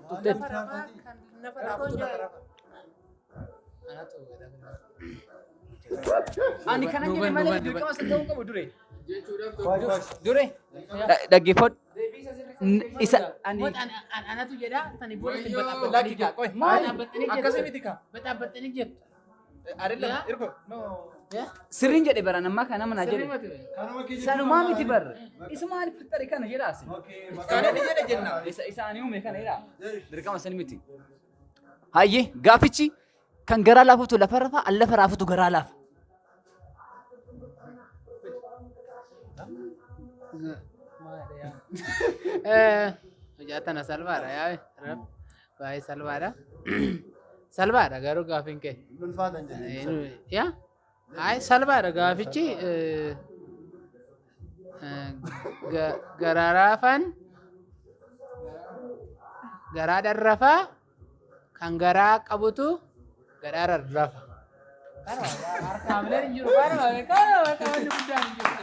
Tutte. Ani kana jedhe malee dirqama san ta'uu qabu dure. Dure. Dhaggeeffadhu. Isa ani anatu jedha tani booda si baxaabbatanii akkasii tika baxaabbatanii jettu. Adella irko no. Sirriin jedhe bara nammaa kana mana jedhe. Sanumaa miti barre. Isa maaliif fattare kana jedhaas. Kana ni jedhe jenna. Isa ani uume kana jedha. Dirqama san miti. Hayyee gaafichi kan garaa laafutu lafa rafa allafa raafutu garaa laafa. Hojjatana salphaadha yaa baay'ee salphaadha. Salphaadha garuu gaafiin kee. Ulfaatan jedhee. Yaa salphaadha gaafichi garaaraafan garaa dharrafaa kan garaa qabutu garaa rarrafa. Harkaalee hin jiru kana guddaan hin jiru.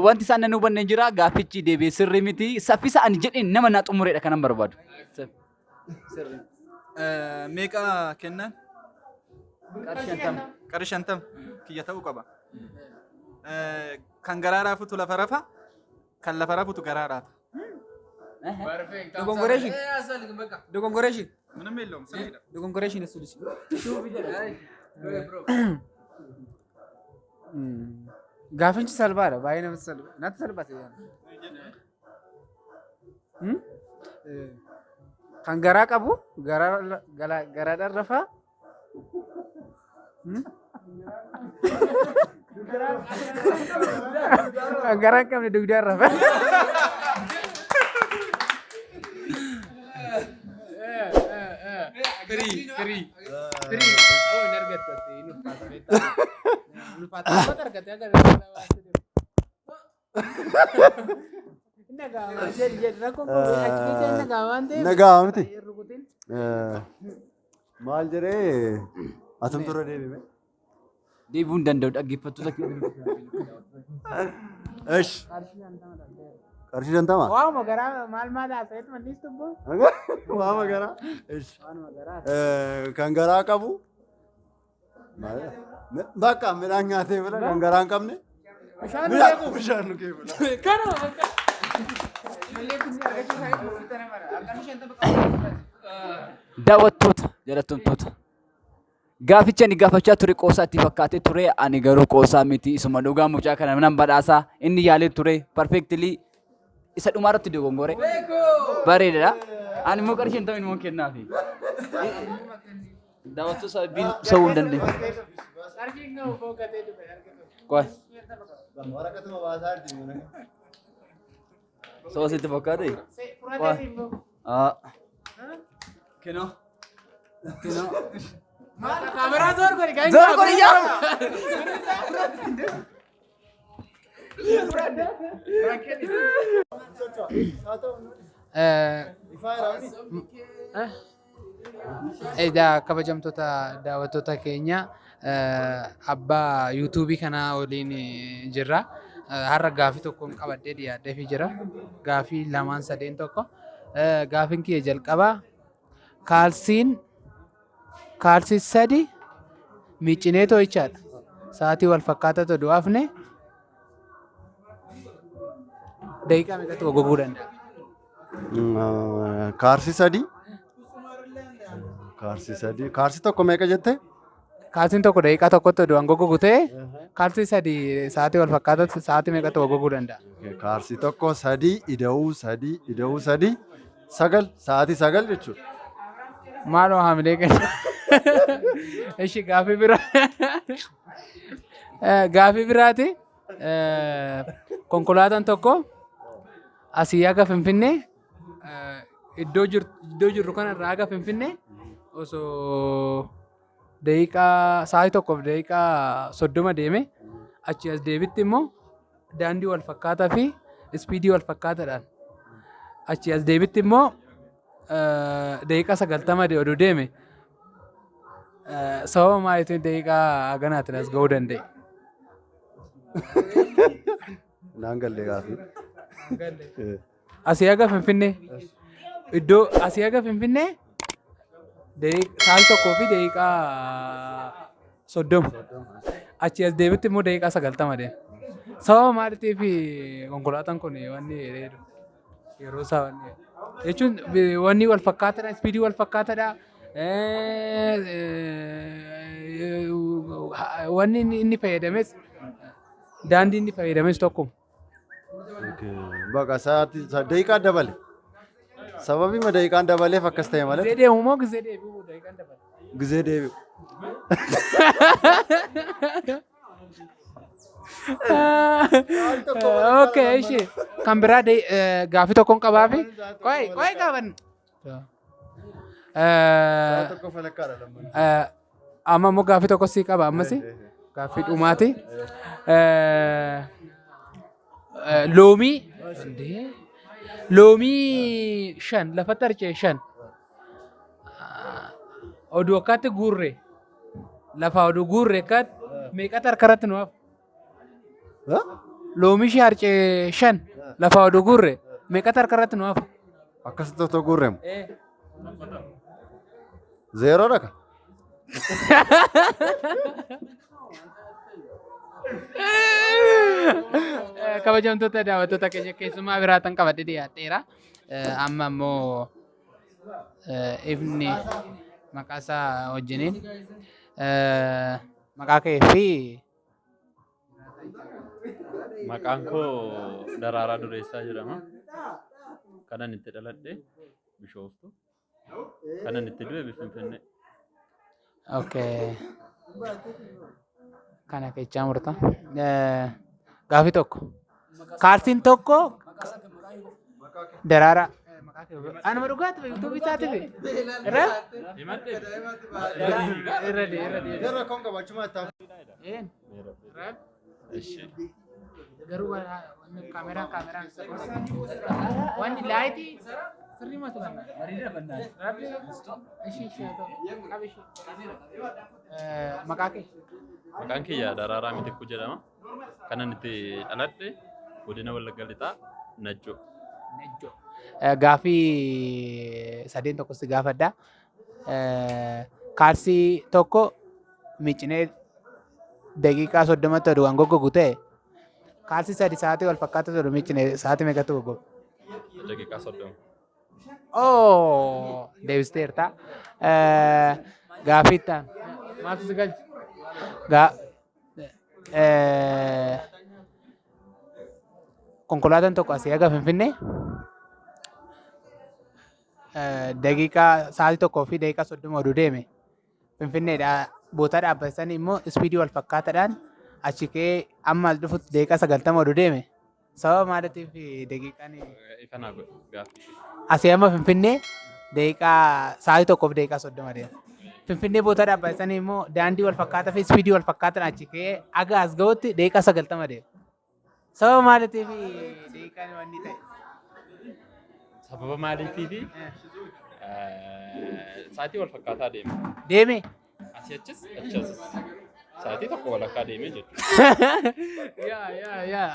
Wanti isaan nan hubanne jira gaafichi deebi'ee sirrii miti saffisa ani jedheen nama naa xumureedha kanan barbaadu. Meeqa kennan? Qarshii 50 kiyya ta'uu qaba. Kan garaa raafutu lafa rafa, kan lafa rafutu garaa raafa. Dogongoreeshin. Mana meelloom sirriidha. Dogongoreeshin sulis. Gaafichi salphaadha baay'ee namatti salpha. Natti salphate kan garaa qabu garaadhaan rafaa. Kan garaa hin qabne dugdaan rafaa. Free. Oh, ini harga tuh ini ulfaata argate agar Nagaa miti. Maal jedhee atum tura deebime. Deebi'uu hin danda'u dhaggeeffattoota Esh. Qarshii 50. Waama garaa maal haasa'eetu mannis tubbo. Waama garaa. Esh. Kan garaa qabu. Bakka midhaan nyaatee bula kan garaa hin qabne. Bishaan nu kee bula. daawwattoota jaalatamtoota. Gaaficha ani gaafachaa ture qoosaa itti fakkaatee ture ani garuu qoosaa miti isuma dhugaa mucaa kana nan badhaasaa inni yaalee ture perfectly isa dhumaarratti dogongore bareedadha. Ani immoo qarshii 50 immoo kennaafi. Daawwattoota sababiin sa'uu hin dandeenye. Qoy. Waraqatuma baasaa arginu. Soo sitti fakkaate? Kino. Kamera zoor kori kan. Zoor kori yaa. Egaa kabajamtoota daawwattoota keenya abbaa yuutuubii kanaa waliin jirra. Har'a gaafii tokkoon qabadhee dhiyaadheefii jira. Gaafii lamaan sadeen tokko. Gaafiin kiyya jalqabaa kaalsii sadi miiccinee too'ichaadha. Sa'aatii wal fakkaatatu du'aafne daqiiqaa meeqatti goggoguu danda'a? Kaalsii sadii. Kaalsii tokko meeqa jettee? Kaalsiin tokko daqiiqaa tokkotti du'an goggogu ta'e kaalsii sadii sa'aatii wal fakkaatatu sa'aatii meeqatti goggoguu danda'a? Kaalsii tokko sadii ida'uu sadii sagal sa'aatii sagal jechuudha. Maaloo haamilee kenna. Ishi gaafii biraati. Konkolaataan tokko asii aga Finfinnee iddoo jirru kanarraa aga Finfinnee osoo daqiiqaa sa'aatii tokkoof daqiiqaa 30 deeme achi as deebitti immoo daandii wal fakkaataa fi ispiidii wal fakkaataadhaan achi as deebitti immoo daqiiqaa 90 oduu deeme sababa maaliitiin daqiiqaa ganaatiin as ga'uu danda'e? Naan galle gaafii. Asii haga Finfinnee. Iddoo asii haga Finfinnee sa'aatii tokkoo fi daqiiqaa 30. Achi as deebitti immoo daqiiqaa 90 deema. Sababa maaliitiif konkolaataan kun wanni yeroo isaa wanni jechuun wanni wal fakkaataadha, ispiidii wal fakkaataadha. Wanni inni fayyadames daandii inni fayyadames tokkuma. Baqa sa'aatii daqiiqaan dabale. Sababii daqiiqaan dabaleef akkas ta'e malee. Gizee deemu moo gizee deebi'u daqiiqaan dabale? Gizee deebi'u. Okay, ishee kan biraa gaaffii tokkoon qabaa fi qo'ee qaban. Tokko falakkaadha lamman. Amma immoo gaaffii tokko sii qaba ammas gaaffii dhumaati. Loomii loomii 5 lafatti harcee 5 oduu akkaatti guurre lafa oduu guurre akkaatti meeqatti harkarratti nu hafu? Loomii ishee harcee 5 lafa oduu guurre meeqatti harkarratti nu hafu? Akkasitti otoo guurreemu. Zeeroodha ka? Kabajamtoota daawwattoota keenya keessumaa biraatan qabadhee dhiyaadheera. Amma immoo ifni maqaa isaa wajjiniin maqaa kee fi Maqaan koo Daraaraa Dureessaa jedhama. Kanan itti dhaladhe Bishooftu. Kanan itti du'e Finfinnee. Okay. Kana kechaa murta. Gaaffii tokko. Kaartiin tokko Daraaraa. Anuma dhugaati yuutuubii isaatiif. Irra? Irra kon qabachuma itti hafu. Garuu kaameraan wanni laayitii sirrii matu banna. Rabbi ishee qabi ishee. Maqaa kee? Maqaan kiyya Daraaraa Mitikkuu jedhama. Kanan itti dhaladhe godina Wallagga Lixaa Najjoo. Gaaffii sadeen tokko si gaafadha. Kaarsii tokko miccinee daqiiqaa 30tti oduu waan goggogu ta'e kaarsii sadi sa'aatii wal fakkaatu oduu miccinee sa'aatii meeqatti goggogu? Daqiiqaa 30. Oh, deebisteerta. Gaaffii itti aanu maaltu si galcha? Konkolaataan tokko asii haga Finfinnee daqiiqaa sa'aatii tokkoo fi daqiiqaa 30 oduu deeme Finfinneedhaa bootaa dhaabbatanii immoo ispiidii wal fakkaataadhaan achi ka'ee amma as dhufutti daqiiqaa 90 oduu deeme sababa maaliitiif daqiiqaan Ifanaa gaaffii. asii amma Finfinnee daqiiqaa sa'aatii tokkoo fi daqiiqaa 30 deema. Finfinnee bootaa dhaabbatanii immoo daandii wal fakkaataa fi ispiidii wal fakkaataan achi ka'ee aga as ga'utti daqiiqaa 90 deema. Sababa maaliitiif daqiiqaan wanni ta'e? Sababa maaliitiifi sa'aatii wal fakkaataa deema. Deeme? Asii achis achas sa'aatii tokko walakkaa deemee jechuudha.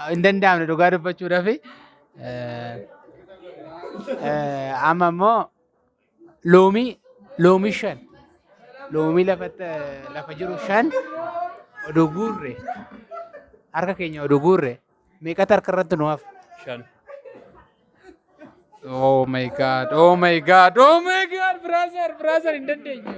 Hin danda'amne dhugaa dubbachuudhaaf. Amma immoo loomii 5 loomii lafa jiru 5 oduu guurre harka keenya oduu guurre meeqatti harka irratti nu hafu? 5. Oh my god, brother, hin dandeenye.